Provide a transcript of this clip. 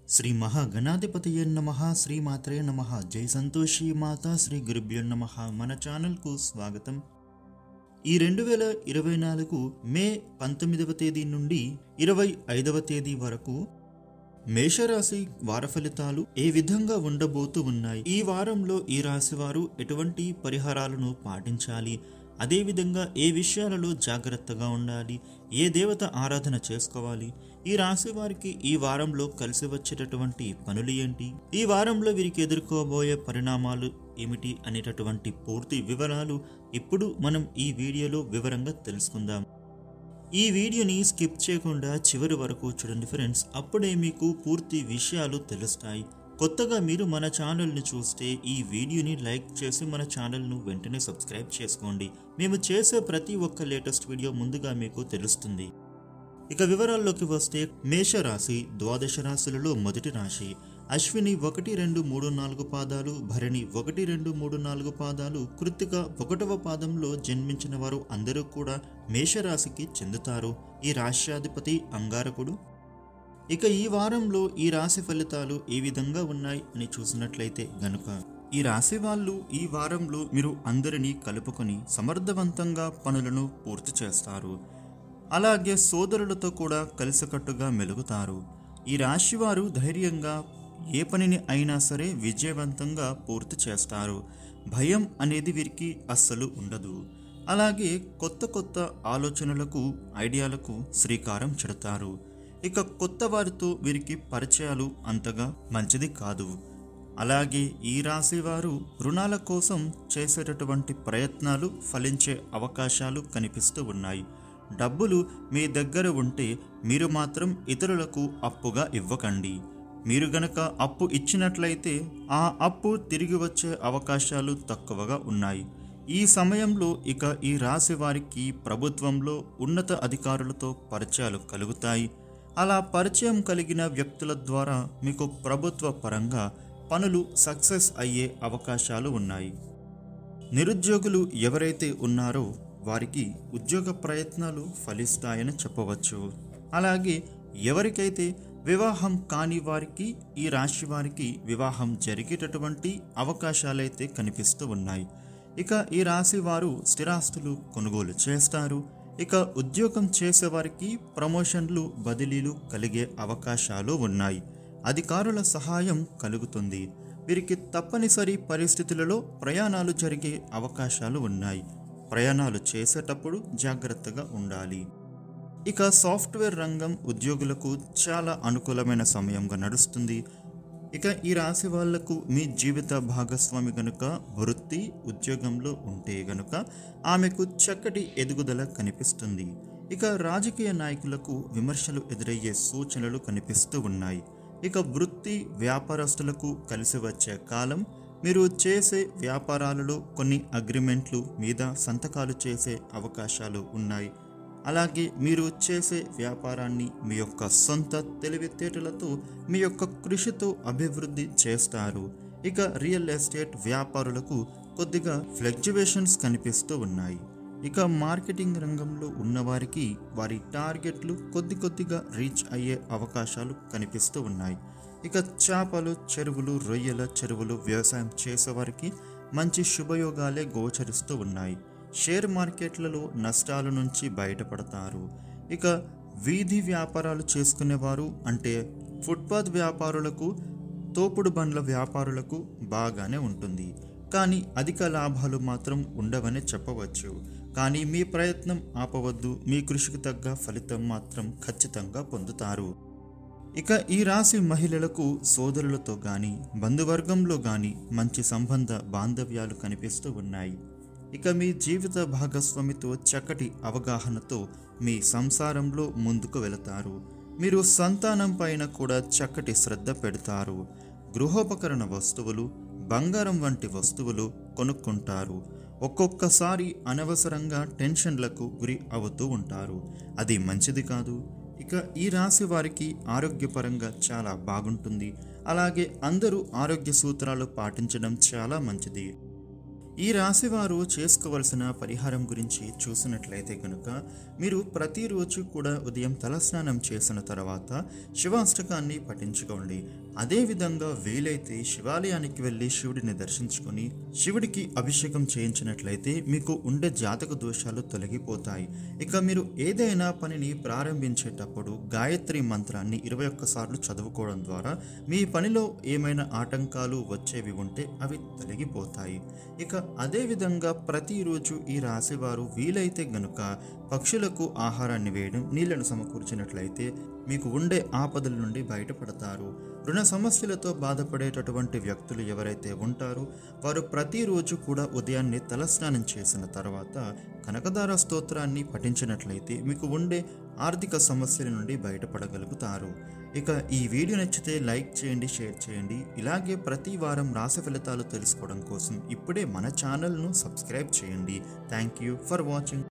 శ్రీ మహాగణాధిపతయే నమః. శ్రీ మాత్రే నమః. జై సంతోషి మాత. శ్రీ గురుభ్యో నమః. మన ఛానల్కు స్వాగతం. ఈ 2024 మే 19వ తేదీ నుండి 25వ తేదీ వరకు మేషరాశి వార ఫలితాలు ఏ విధంగా ఉండబోతూ ఉన్నాయి, ఈ వారంలో ఈ రాశి వారు ఎటువంటి పరిహారాలను పాటించాలి, అదేవిధంగా ఏ విషయాలలో జాగ్రత్తగా ఉండాలి, ఏ దేవత ఆరాధన చేసుకోవాలి, ఈ రాశి వారికి ఈ వారంలో కలిసి వచ్చేటటువంటి పనులు ఏంటి, ఈ వారంలో వీరికి ఎదుర్కోబోయే పరిణామాలు ఏమిటి అనేటటువంటి పూర్తి వివరాలు ఇప్పుడు మనం ఈ వీడియోలో వివరంగా తెలుసుకుందాం. ఈ వీడియోని స్కిప్ చేయకుండా చివరి వరకు చూడండి ఫ్రెండ్స్, అప్పుడే మీకు పూర్తి విషయాలు తెలుస్తాయి. కొత్తగా మీరు మన ఛానల్ని చూస్తే ఈ వీడియోని లైక్ చేసి మన ఛానల్ను వెంటనే సబ్స్క్రైబ్ చేసుకోండి. మేము చేసే ప్రతి ఒక్క లేటెస్ట్ వీడియో ముందుగా మీకు తెలుస్తుంది. ఇక వివరాల్లోకి వస్తే, మేషరాశి ద్వాదశ రాశులలో మొదటి రాశి. అశ్విని 1, 2, 3, 4 పాదాలు, భరణి 1, 2, 3, 4 పాదాలు, కృత్తిక 1వ పాదంలో జన్మించిన వారు అందరూ కూడా మేషరాశికి చెందుతారు. ఈ రాశ్యాధిపతి అంగారకుడు. ఇక ఈ వారంలో ఈ రాశి ఫలితాలు ఏ విధంగా ఉన్నాయి అని చూసినట్లయితే గనుక, ఈ రాశి వాళ్ళు ఈ వారంలో మీరు అందరినీ కలుపుకొని సమర్థవంతంగా పనులను పూర్తి చేస్తారు. అలాగే సోదరులతో కూడా కలిసికట్టుగా మెలుగుతారు. ఈ రాశి వారు ధైర్యంగా ఏ పనిని అయినా సరే విజయవంతంగా పూర్తి చేస్తారు. భయం అనేది వీరికి అస్సలు ఉండదు. అలాగే కొత్త ఆలోచనలకు, ఐడియాలకు శ్రీకారం చుడతారు. ఇక కొత్త వారితో వీరికి పరిచయాలు అంతగా మంచిది కాదు. అలాగే ఈ రాశి వారు రుణాల కోసం చేసేటటువంటి ప్రయత్నాలు ఫలించే అవకాశాలు కనిపిస్తూ ఉన్నాయి. డబ్బులు మీ దగ్గర ఉంటే మీరు మాత్రం ఇతరులకు అప్పుగా ఇవ్వకండి. మీరు గనక అప్పు ఇచ్చినట్లయితే ఆ అప్పు తిరిగి వచ్చే అవకాశాలు తక్కువగా ఉన్నాయి. ఈ సమయంలో ఇక ఈ రాశి వారికి ప్రభుత్వంలో ఉన్నత అధికారులతో పరిచయాలు కలుగుతాయి. అలా పరిచయం కలిగిన వ్యక్తుల ద్వారా మీకు ప్రభుత్వ పరంగా పనులు సక్సెస్ అయ్యే అవకాశాలు ఉన్నాయి. నిరుద్యోగులు ఎవరైతే ఉన్నారో వారికి ఉద్యోగ ప్రయత్నాలు ఫలిస్తాయని చెప్పవచ్చు. అలాగే ఎవరికైతే వివాహం కాని వారికి, ఈ రాశి వారికి వివాహం జరిగేటటువంటి అవకాశాలైతే కనిపిస్తూ ఉన్నాయి. ఇక ఈ రాశి వారు స్థిరాస్తులు కొనుగోలు చేస్తారు. ఇక ఉద్యోగం చేసేవారికి ప్రమోషన్లు, బదిలీలు కలిగే అవకాశాలు ఉన్నాయి. అధికారుల సహాయం కలుగుతుంది. వీరికి తప్పనిసరి పరిస్థితులలో ప్రయాణాలు జరిగే అవకాశాలు ఉన్నాయి. ప్రయాణాలు చేసేటప్పుడు జాగ్రత్తగా ఉండాలి. ఇక సాఫ్ట్వేర్ రంగం ఉద్యోగులకు చాలా అనుకూలమైన సమయంగా నడుస్తుంది. ఇక ఈ రాశి వాళ్లకు మీ జీవిత భాగస్వామి గనుక వృత్తి, ఉద్యోగంలో ఉంటే గనుక ఆమెకు చక్కటి ఎదుగుదల కనిపిస్తుంది. ఇక రాజకీయ నాయకులకు విమర్శలు ఎదురయ్యే సూచనలు కనిపిస్తూ ఉన్నాయి. ఇక వృత్తి వ్యాపారస్తులకు కలిసి వచ్చే కాలం. మీరు చేసే వ్యాపారాలలో కొన్ని అగ్రిమెంట్లు మీద సంతకాలు చేసే అవకాశాలు ఉన్నాయి. అలాగే మీరు చేసే వ్యాపారాన్ని మీ యొక్క సొంత తెలివితేటలతో, మీ యొక్క కృషితో అభివృద్ధి చేస్తారు. ఇక రియల్ ఎస్టేట్ వ్యాపారులకు కొద్దిగా ఫ్లక్చువేషన్స్ కనిపిస్తూ ఉన్నాయి. ఇక మార్కెటింగ్ రంగంలో ఉన్నవారికి వారి టార్గెట్లు కొద్దిగా రీచ్ అయ్యే అవకాశాలు కనిపిస్తూ ఉన్నాయి. ఇక చేపలు, చెరువులు, రొయ్యల చెరువులు వ్యవసాయం చేసేవారికి మంచి శుభయోగాలే గోచరిస్తూ ఉన్నాయి. షేర్ మార్కెట్లలో నష్టాల నుంచి బయటపడతారు. ఇక వీధి వ్యాపారాలు చేసుకునేవారు, అంటే ఫుట్పాత్ వ్యాపారులకు, తోపుడు బండ్ల వ్యాపారులకు బాగానే ఉంటుంది. కానీ అధిక లాభాలు మాత్రం ఉండవనే చెప్పవచ్చు. కానీ మీ ప్రయత్నం ఆపవద్దు. మీ కృషికి తగ్గ ఫలితం మాత్రం ఖచ్చితంగా పొందుతారు. ఇక ఈ రాశి మహిళలకు సోదరులతో కానీ, బంధువర్గంలో కానీ మంచి సంబంధ బాంధవ్యాలు కనిపిస్తూ ఉన్నాయి. ఇక మీ జీవిత భాగస్వామితో చక్కటి అవగాహనతో మీ సంసారంలో ముందుకు వెళతారు. మీరు సంతానం పైన కూడా చక్కటి శ్రద్ధ పెడతారు. గృహోపకరణ వస్తువులు, బంగారం వంటి వస్తువులు కొనుక్కుంటారు. ఒక్కొక్కసారి అనవసరంగా టెన్షన్లకు గురి అవుతూ ఉంటారు. అది మంచిది కాదు. ఇక ఈ రాశి వారికి ఆరోగ్యపరంగా చాలా బాగుంటుంది. అలాగే అందరూ ఆరోగ్య సూత్రాలు పాటించడం చాలా మంచిది. ఈ రాశివారు చేసుకోవలసిన పరిహారం గురించి చూసినట్లయితే కనుక మీరు ప్రతిరోజు కూడా ఉదయం తలస్నానం చేసిన తర్వాత శివాష్టకాన్ని పఠించుకోండి. అదేవిధంగా వీలైతే శివాలయానికి వెళ్ళి శివుడిని దర్శించుకొని శివుడికి అభిషేకం చేయించినట్లయితే మీకు ఉండే జాతక దోషాలు తొలగిపోతాయి. ఇక మీరు ఏదైనా పనిని ప్రారంభించేటప్పుడు గాయత్రి మంత్రాన్ని 21 సార్లు చదువుకోవడం ద్వారా మీ పనిలో ఏమైనా ఆటంకాలు వచ్చేవి ఉంటే అవి తొలగిపోతాయి. ఇక అదేవిధంగా ప్రతిరోజు ఈ రాశివారు వీలైతే గనుక పక్షులకు ఆహారాన్ని వేయడం, నీళ్లను సమకూర్చినట్లయితే మీకు ఉండే ఆపదల నుండి బయటపడతారు. రుణ సమస్యలతో బాధపడేటటువంటి వ్యక్తులు ఎవరైతే ఉంటారో వారు ప్రతిరోజు కూడా ఉదయాన్నే తలస్నానం చేసిన తర్వాత కనకదార స్తోత్రాన్ని పఠించినట్లయితే మీకు ఉండే ఆర్థిక సమస్యల నుండి బయటపడగలుగుతారు. ఇక ఈ వీడియో నచ్చితే లైక్ చేయండి, షేర్ చేయండి. ఇలాగే ప్రతి వారం రాశి ఫలితాలు తెలుసుకోవడం కోసం ఇప్పుడే మన ఛానల్ను సబ్స్క్రైబ్ చేయండి. Thank you for watching.